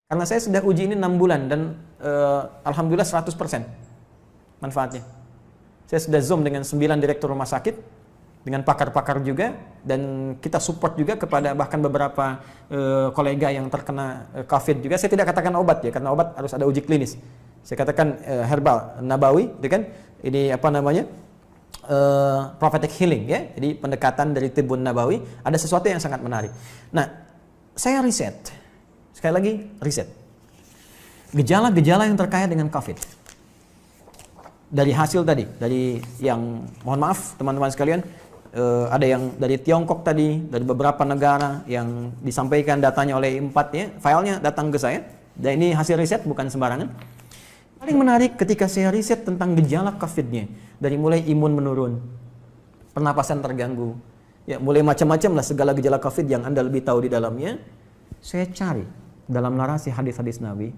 Karena saya sudah uji ini 6 bulan dan alhamdulillah 100% manfaatnya. Saya sudah Zoom dengan 9 direktur rumah sakit, dengan pakar-pakar juga, dan kita support juga kepada bahkan beberapa kolega yang terkena COVID juga. Saya tidak katakan obat ya, karena obat harus ada uji klinis. Saya katakan herbal nabawi, itu kan ini apa namanya, prophetic healing ya. Jadi pendekatan dari tibbun nabawi, ada sesuatu yang sangat menarik. Nah, saya riset, sekali lagi riset gejala-gejala yang terkait dengan COVID. Dari hasil tadi, dari yang mohon maaf teman-teman sekalian, ada yang dari Tiongkok tadi, dari beberapa negara yang disampaikan datanya oleh I4 ya, filenya datang ke saya, dan ini hasil riset bukan sembarangan. Paling menarik ketika saya riset tentang gejala COVID-nya, dari mulai imun menurun, pernapasan terganggu, ya mulai macam-macam lah segala gejala COVID yang Anda lebih tahu di dalamnya, saya cari dalam narasi hadis-hadis Nabi,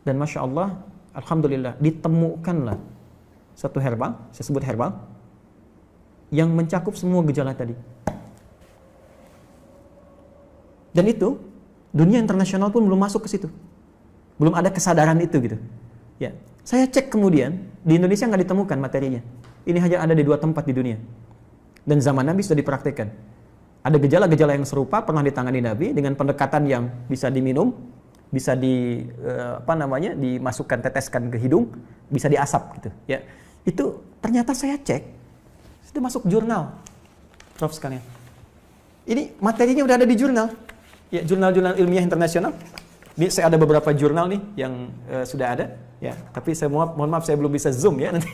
dan Masya Allah, alhamdulillah ditemukanlah satu herbal, saya sebut herbal, yang mencakup semua gejala tadi. Dan itu dunia internasional pun belum masuk ke situ, belum ada kesadaran itu gitu. Ya, saya cek kemudian di Indonesia nggak ditemukan materinya. Ini hanya ada di 2 tempat di dunia. Dan zaman Nabi sudah dipraktekkan. Ada gejala-gejala yang serupa pernah ditangani Nabi dengan pendekatan yang bisa diminum, bisa dimasukkan, teteskan ke hidung, bisa diasap gitu. Ya, itu ternyata saya cek sudah masuk jurnal, Prof sekalian. Ini materinya udah ada di jurnal, ya jurnal-jurnal ilmiah internasional. Ini saya ada beberapa jurnal nih yang sudah ada, ya. Tapi saya mohon maaf saya belum bisa zoom ya nanti.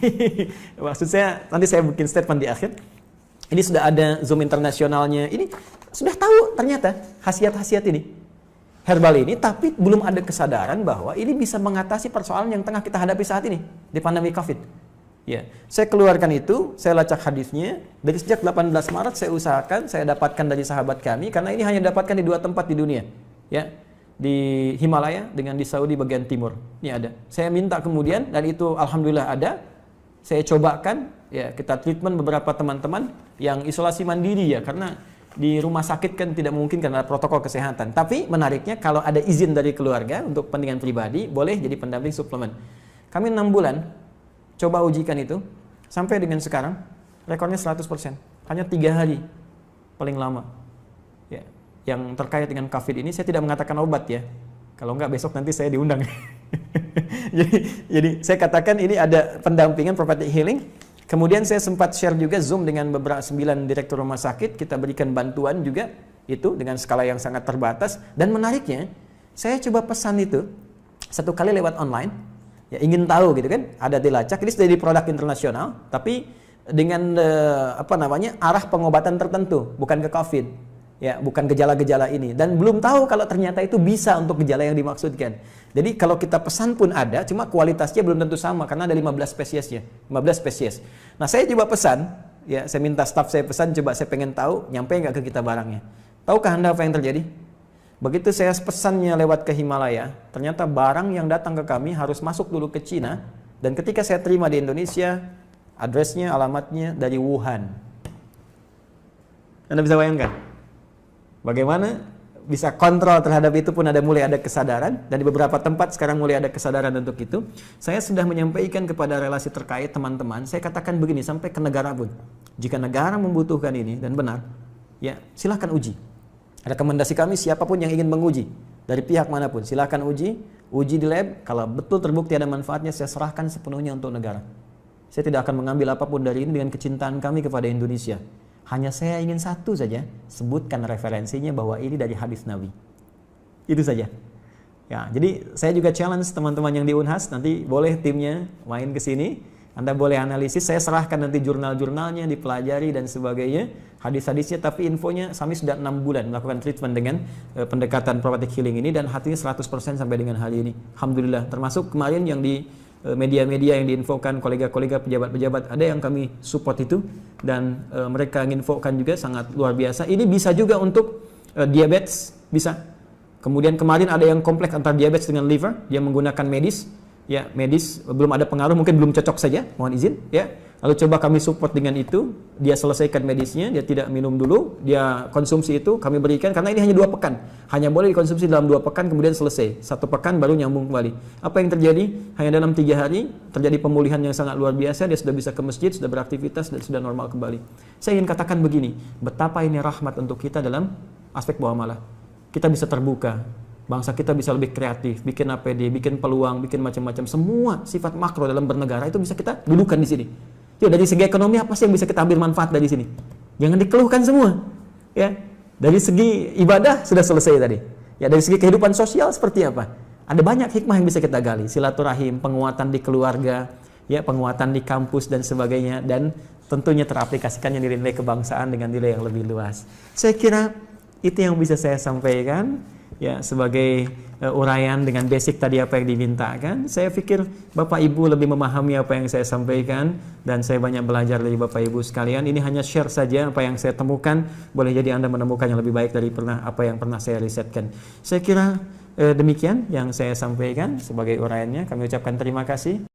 Maksud saya nanti saya bikin statement di akhir. Ini sudah ada zoom internasionalnya. Ini sudah tahu ternyata khasiat-khasiat ini herbal ini, tapi belum ada kesadaran bahwa ini bisa mengatasi persoalan yang tengah kita hadapi saat ini di pandemi COVID. Ya, saya keluarkan itu, saya lacak hadisnya dari sejak 18 Maret saya usahakan, saya dapatkan dari sahabat kami karena ini hanya dapatkan di 2 tempat di dunia. Ya, di Himalaya dengan di Saudi bagian timur. Ini ada. Saya minta kemudian dan itu alhamdulillah ada. Saya cobakan, ya kita treatment beberapa teman-teman yang isolasi mandiri ya, karena di rumah sakit kan tidak mungkin karena protokol kesehatan. Tapi menariknya kalau ada izin dari keluarga untuk kepentingan pribadi, boleh jadi pendamping suplemen. Kami 6 bulan coba ujikan itu, sampai dengan sekarang rekornya 100%. Hanya 3 hari paling lama. Ya, yang terkait dengan COVID ini saya tidak mengatakan obat ya. Kalau enggak besok nanti saya diundang. jadi saya katakan ini ada pendampingan prophetic healing. Kemudian saya sempat share juga Zoom dengan beberapa 9 direktur rumah sakit, kita berikan bantuan juga itu dengan skala yang sangat terbatas. Dan menariknya, saya coba pesan itu 1 kali lewat online. Ya ingin tahu gitu kan, ada dilacak, ini sudah jadi produk internasional, tapi dengan arah pengobatan tertentu, bukan ke COVID, ya bukan gejala-gejala ini, dan belum tahu kalau ternyata itu bisa untuk gejala yang dimaksudkan. Jadi kalau kita pesan pun ada, cuma kualitasnya belum tentu sama karena ada 15 spesiesnya, 15 spesies. Nah saya coba pesan, ya saya minta staff saya pesan, coba saya pengen tahu nyampe nggak ke kita barangnya. Tahukah Anda apa yang terjadi? Begitu saya pesannya lewat ke Himalaya, ternyata barang yang datang ke kami harus masuk dulu ke Cina, dan ketika saya terima di Indonesia, addressnya, alamatnya dari Wuhan. Anda bisa bayangkan bagaimana bisa kontrol terhadap itu pun mulai ada kesadaran, dan di beberapa tempat sekarang mulai ada kesadaran untuk itu. Saya sudah menyampaikan kepada relasi terkait teman-teman, saya katakan begini sampai ke negara pun, jika negara membutuhkan ini dan benar, ya silahkan uji. Rekomendasi kami siapapun yang ingin menguji dari pihak manapun silahkan uji di lab. Kalau betul terbukti ada manfaatnya, saya serahkan sepenuhnya untuk negara. Saya tidak akan mengambil apapun dari ini dengan kecintaan kami kepada Indonesia. Hanya saya ingin satu saja, sebutkan referensinya bahwa ini dari hadis Nabi. Itu saja. Ya, jadi saya juga challenge teman-teman yang di Unhas, nanti boleh timnya main ke sini. Anda boleh analisis, saya serahkan nanti jurnal-jurnalnya, dipelajari dan sebagainya, hadis-hadisnya, tapi infonya kami sudah 6 bulan melakukan treatment dengan pendekatan prophetic healing ini, dan hatinya 100% sampai dengan hari ini. Alhamdulillah, termasuk kemarin yang di media-media yang diinfokan kolega-kolega pejabat-pejabat, ada yang kami support itu, dan mereka menginfokan juga sangat luar biasa. Ini bisa juga untuk diabetes, bisa. Kemudian kemarin ada yang kompleks antara diabetes dengan liver, dia menggunakan medis, ya medis belum ada pengaruh, mungkin belum cocok saja, mohon izin ya. Lalu coba kami support dengan itu, dia selesaikan medisnya, dia tidak minum dulu, dia konsumsi itu kami berikan, karena ini hanya 2 pekan, hanya boleh dikonsumsi dalam 2 pekan, kemudian selesai, 1 pekan baru nyambung kembali. Apa yang terjadi? Hanya dalam 3 hari terjadi pemulihan yang sangat luar biasa, dia sudah bisa ke masjid, sudah beraktivitas dan sudah normal kembali. Saya ingin katakan begini, betapa ini rahmat untuk kita dalam aspek muamalah. Kita bisa terbuka, bangsa kita bisa lebih kreatif, bikin APD, bikin peluang, bikin macam-macam, semua sifat makro dalam bernegara itu bisa kita dudukan di sini. Yuk, dari segi ekonomi apa sih yang bisa kita ambil manfaat dari sini? Jangan dikeluhkan semua. Ya, dari segi ibadah sudah selesai tadi. Ya, dari segi kehidupan sosial seperti apa? Ada banyak hikmah yang bisa kita gali, silaturahim, penguatan di keluarga, ya, penguatan di kampus dan sebagainya, dan tentunya teraplikasikannya nilai-nilai kebangsaan dengan nilai yang lebih luas. Saya kira itu yang bisa saya sampaikan. Ya, sebagai uraian dengan basic tadi apa yang dimintakan. Saya pikir Bapak Ibu lebih memahami apa yang saya sampaikan, dan saya banyak belajar dari Bapak Ibu sekalian. Ini hanya share saja apa yang saya temukan, boleh jadi Anda menemukan yang lebih baik dari apa yang pernah saya risetkan. Saya kira demikian yang saya sampaikan sebagai uraiannya. Kami ucapkan terima kasih.